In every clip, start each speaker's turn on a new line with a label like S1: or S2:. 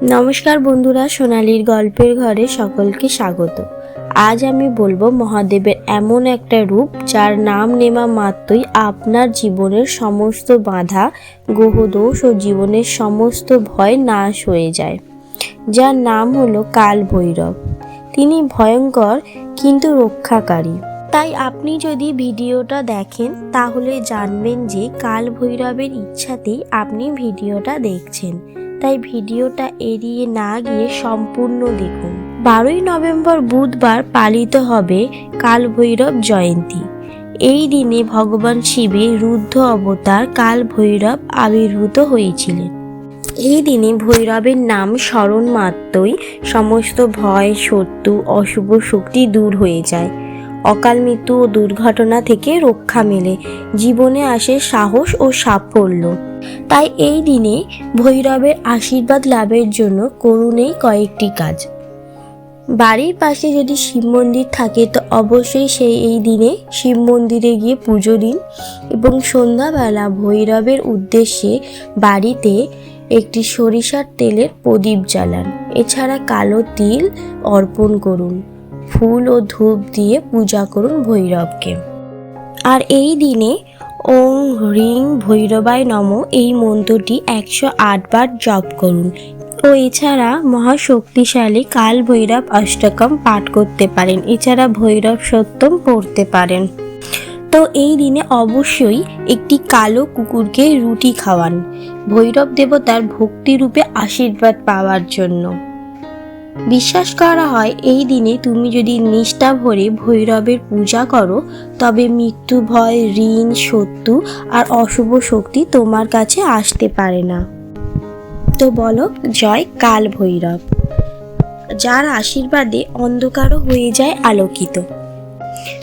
S1: নমস্কার বন্ধুরা, সোনালীর গল্পের ঘরে সকলকে স্বাগত। আজ আমি বলবো মহাদেবের এমন একটা রূপ যার নাম নেওয়া মাত্রই আপনার জীবনের সমস্ত বাধা, গ্রহদোষ ও জীবনের সমস্ত ভয় নাশ হয়ে যায়। যার নাম হলো কাল ভৈরব। তিনি ভয়ঙ্কর কিন্তু রক্ষাকারী। তাই আপনি যদি ভিডিওটা দেখেন তাহলে জানবেন যে কাল ভৈরবের ইচ্ছাতেই আপনি ভিডিওটা দেখছেন। তাই ভিডিওটা এড়িয়ে না গিয়ে সম্পূর্ণ দেখুন। 12ই নভেম্বর বুধবার পালিত হবে কাল ভৈরব জয়ন্তী। এই দিনে ভগবান শিবের রুদ্র অবতার কাল ভৈরব আবির্ভূত হয়েছিলেন। এই দিনে ভৈরবের নাম স্মরণ মাত্রই সমস্ত ভয়, শত্রু, অশুভ শক্তি দূর হয়ে যায়। অকাল মৃত্যু ও দুর্ঘটনা থেকে রক্ষা মেলে, জীবনে আসে সাহস ও সাফল্য। তাই এই দিনে ভৈরবের আশীর্বাদ লাভের জন্য করুন এই কয়েকটি কাজ। বাড়ির পাশে যদি শিব মন্দির থাকে তো অবশ্যই এই দিনে শিব মন্দিরে গিয়ে পুজো দিন এবং সন্ধ্যাবেলা ভৈরবের উদ্দেশ্যে বাড়িতে একটি সরিষার তেলের প্রদীপ জ্বালান। এছাড়া কালো তিল অর্পণ করুন, ফুল ও ধূপ দিয়ে পূজা করুন ভৈরবকে। আর এই দিনে ওং হ্রিং ভৈরবায় নমঃ এই মন্ত্রটি 108 বার জপ করুন ও এছাড়া মহাশক্তিশালী কাল ভৈরব অষ্টকম পাঠ করতে পারেন। এছাড়া ভৈরব সত্যম পড়তে পারেন। তো এই দিনে অবশ্যই একটি কালো কুকুরকে রুটি খাওয়ান ভৈরব দেবতার ভক্তিরূপে আশীর্বাদ পাওয়ার জন্য। বিশ্বাস করা হয় এই দিনে তুমি যদি নিষ্ঠা ভরে ভৈরবের পূজা করো তবে মৃত্যু, ভয়, ঋণ, শত্রু আর অশুভ শক্তি তোমার কাছে আসতে পারে না। তো বলো জয় কাল ভৈরব, যার আশীর্বাদে অন্ধকারও হয়ে যায় আলোকিত।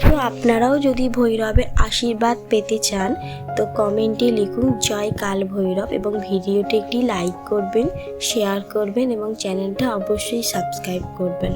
S1: তো আপনারাও যদি ভৈরবের আশীর্বাদ পেতে চান তো কমেন্টে লিখুন জয় কাল ভৈরব এবং ভিডিওটি একটি লাইক করবেন, শেয়ার করবেন এবং চ্যানেলটা অবশ্যই সাবস্ক্রাইব করবেন।